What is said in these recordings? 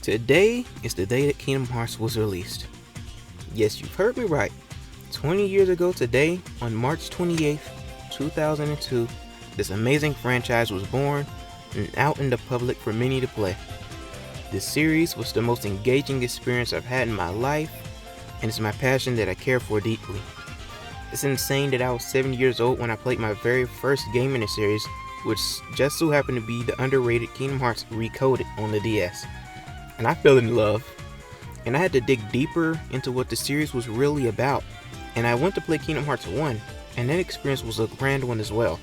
Today is the day that Kingdom Hearts was released. Yes, you've heard me right. 20 years ago today, on March 28th, 2002, this amazing franchise was born and out in the public for many to play. This series was the most engaging experience I've had in my life, and it's my passion that I care for deeply. It's insane that I was 7 years old when I played my very first game in the series, which just so happened to be the underrated Kingdom Hearts Recoded on the DS. And I fell in love, and I had to dig deeper into what the series was really about. And I went to play Kingdom Hearts 1, and that experience was a grand one as well.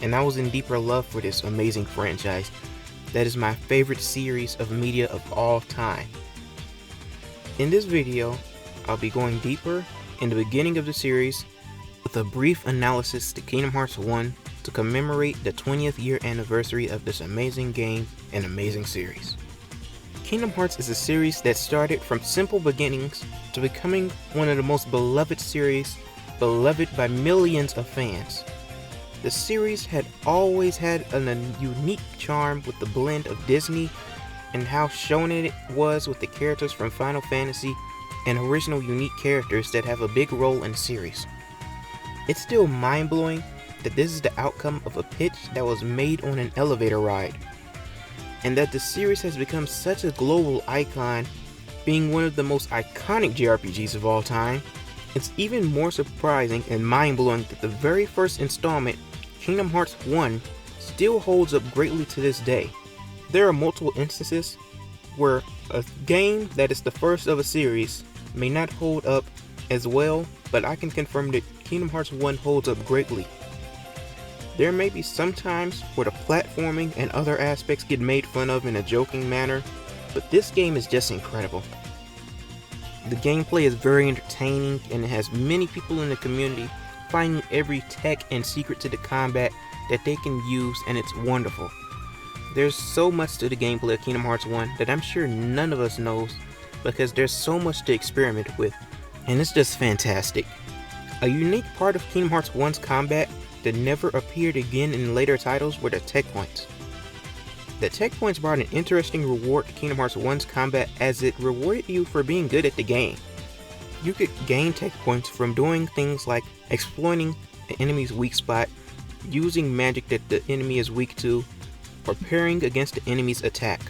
And I was in deeper love for this amazing franchise. That is my favorite series of media of all time. In this video, I'll be going deeper in the beginning of the series with a brief analysis to Kingdom Hearts 1 to commemorate the 20th year anniversary of this amazing game and amazing series. Kingdom Hearts is a series that started from simple beginnings to becoming one of the most beloved series, beloved by millions of fans. The series had always had a unique charm with the blend of Disney and how shonen it was with the characters from Final Fantasy and original unique characters that have a big role in the series. It's still mind-blowing that this is the outcome of a pitch that was made on an elevator ride, and that the series has become such a global icon, being one of the most iconic JRPGs of all time. It's even more surprising and mind-blowing that the very first installment, Kingdom Hearts 1, still holds up greatly to this day. There are multiple instances where a game that is the first of a series may not hold up as well, but I can confirm that Kingdom Hearts 1 holds up greatly. There may be some times where the platforming and other aspects get made fun of in a joking manner, but this game is just incredible. The gameplay is very entertaining, and it has many people in the community finding every tech and secret to the combat that they can use, and it's wonderful. There's so much to the gameplay of Kingdom Hearts 1 that I'm sure none of us knows, because there's so much to experiment with, and it's just fantastic. A unique part of Kingdom Hearts 1's combat that never appeared again in later titles were the tech points. The tech points brought an interesting reward to Kingdom Hearts 1's combat, as it rewarded you for being good at the game. You could gain tech points from doing things like exploiting the enemy's weak spot, using magic that the enemy is weak to, or parrying against the enemy's attack.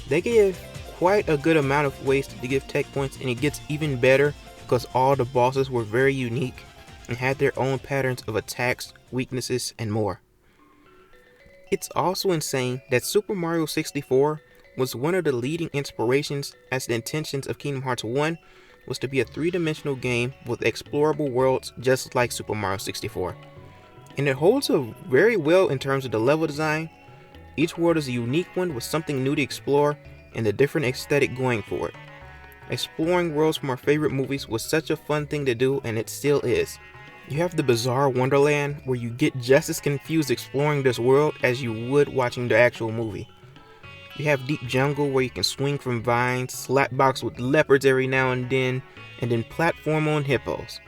They gave quite a good amount of ways to give tech points, and it gets even better because all the bosses were very unique and had their own patterns of attacks, weaknesses, and more. It's also insane that Super Mario 64 was one of the leading inspirations, as the intentions of Kingdom Hearts 1 was to be a three-dimensional game with explorable worlds just like Super Mario 64. And it holds up very well in terms of the level design. Each world is a unique one with something new to explore and a different aesthetic going for it. Exploring worlds from our favorite movies was such a fun thing to do, and it still is. You have the bizarre wonderland where you get just as confused exploring this world as you would watching the actual movie. You have deep jungle where you can swing from vines, slapbox with leopards every now and then platform on hippos.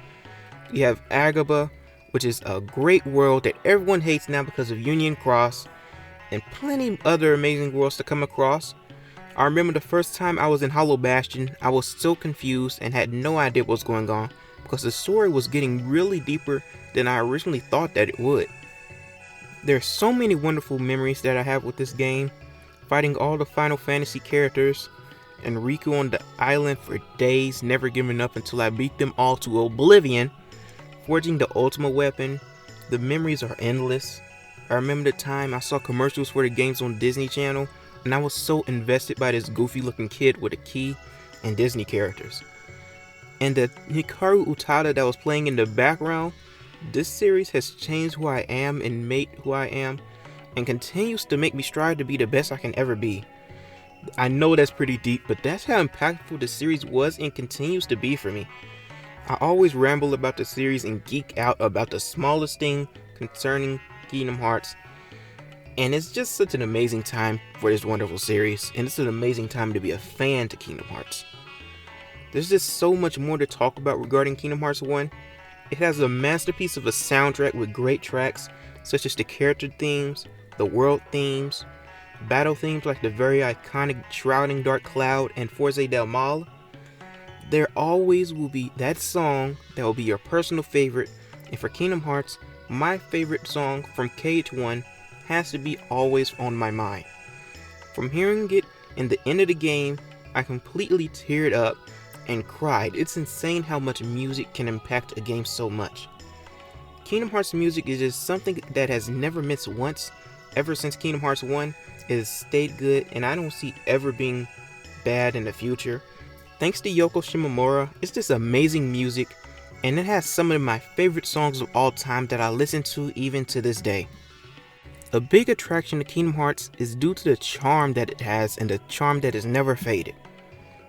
You have Agrabah, which is a great world that everyone hates now because of Union Cross, and plenty other amazing worlds to come across. I remember the first time I was in Hollow Bastion, I was so confused and had no idea what was going on, because the story was getting really deeper than I originally thought that it would. There's so many wonderful memories that I have with this game, fighting all the Final Fantasy characters, and Riku on the island for days, never giving up until I beat them all to oblivion, forging the ultimate weapon. The memories are endless. I remember the time I saw commercials for the games on Disney Channel, and I was so invested by this goofy looking kid with a key and Disney characters. And the Hikaru Utada that was playing in the background, this series has changed who I am and made who I am, and continues to make me strive to be the best I can ever be. I know that's pretty deep, but that's how impactful the series was and continues to be for me. I always ramble about the series and geek out about the smallest thing concerning Kingdom Hearts, and it's just such an amazing time for this wonderful series, and it's an amazing time to be a fan to Kingdom Hearts. There's just so much more to talk about regarding Kingdom Hearts 1. It has a masterpiece of a soundtrack with great tracks such as the character themes, the world themes, battle themes like the very iconic Shrouding Dark Cloud and Forza del Mal, there always will be that song that will be your personal favorite. And for Kingdom Hearts, my favorite song from KH1 has to be always on my mind. From hearing it in the end of the game, I completely teared up and cried. It's insane how much music can impact a game so much. Kingdom Hearts music is just something that has never missed once. Ever since Kingdom Hearts 1, it has stayed good, and I don't see it ever being bad in the future. Thanks to Yoko Shimomura, it's just amazing music, and it has some of my favorite songs of all time that I listen to even to this day. A big attraction to Kingdom Hearts is due to the charm that it has and the charm that is never faded.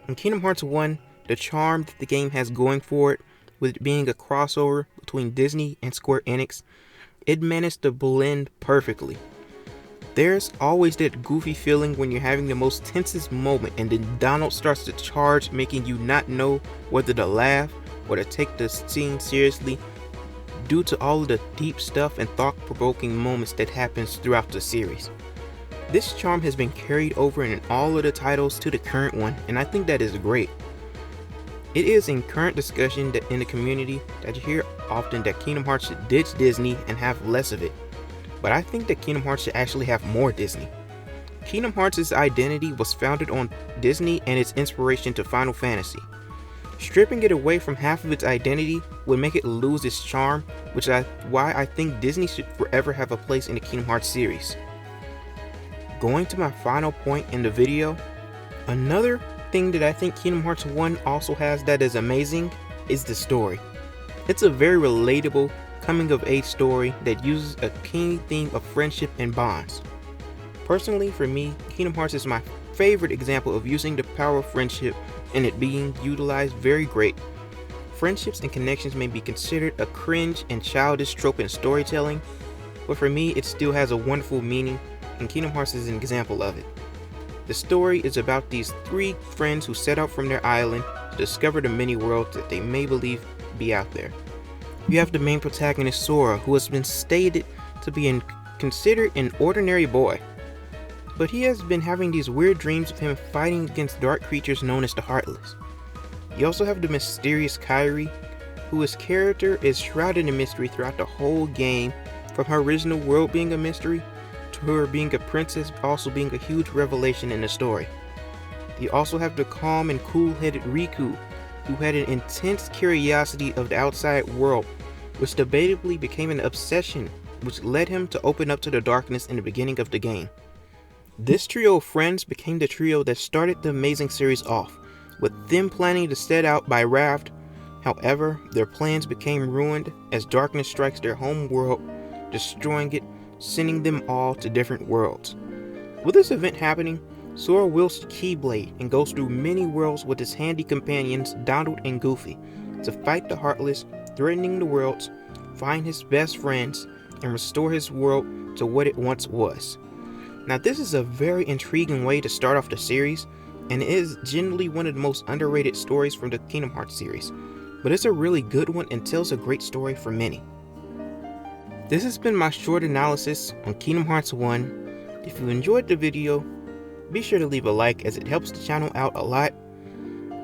In Kingdom Hearts 1, the charm that the game has going for it, with it being a crossover between Disney and Square Enix, it managed to blend perfectly. There's always that goofy feeling when you're having the most tensest moment and then Donald starts to charge, making you not know whether to laugh or to take the scene seriously due to all of the deep stuff and thought-provoking moments that happens throughout the series. This charm has been carried over in all of the titles to the current one, and I think that is great. It is in current discussion that in the community that you hear often that Kingdom Hearts should ditch Disney and have less of it. But I think that Kingdom Hearts should actually have more Disney. Kingdom Hearts' identity was founded on Disney and its inspiration to Final Fantasy. Stripping it away from half of its identity would make it lose its charm, which is why I think Disney should forever have a place in the Kingdom Hearts series. Going to my final point in the video, another thing that I think Kingdom Hearts 1 also has that is amazing is the story. It's a very relatable coming of age story that uses a key theme of friendship and bonds. Personally, for me, Kingdom Hearts is my favorite example of using the power of friendship and it being utilized very great. Friendships and connections may be considered a cringe and childish trope in storytelling, but for me it still has a wonderful meaning, and Kingdom Hearts is an example of it. The story is about these three friends who set out from their island to discover the many worlds that they may believe be out there. You have the main protagonist Sora, who has been stated to be considered an ordinary boy, but he has been having these weird dreams of him fighting against dark creatures known as the Heartless. You also have the mysterious Kairi, whose character is shrouded in mystery throughout the whole game, from her original world being a mystery to her being a princess also being a huge revelation in the story. You also have the calm and cool-headed Riku, who had an intense curiosity of the outside world, which debatably became an obsession, which led him to open up to the darkness in the beginning of the game. This trio of friends became the trio that started the amazing series off, with them planning to set out by raft. However, their plans became ruined as darkness strikes their home world, destroying it, sending them all to different worlds. With this event happening, Sora wields the Keyblade and goes through many worlds with his handy companions Donald and Goofy to fight the Heartless, threatening the worlds, find his best friends, and restore his world to what it once was. Now this is a very intriguing way to start off the series, and it is generally one of the most underrated stories from the Kingdom Hearts series, but it's a really good one and tells a great story for many. This has been my short analysis on Kingdom Hearts 1. If you enjoyed the video, be sure to leave a like as it helps the channel out a lot.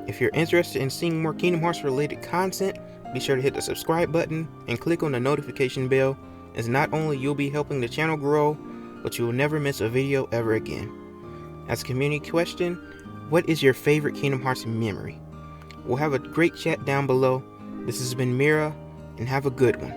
If you're interested in seeing more Kingdom Hearts related content, be sure to hit the subscribe button and click on the notification bell, as not only you'll be helping the channel grow, but you will never miss a video ever again. As a community question, what is your favorite Kingdom Hearts memory? We'll have a great chat down below. This has been Mira, and have a good one.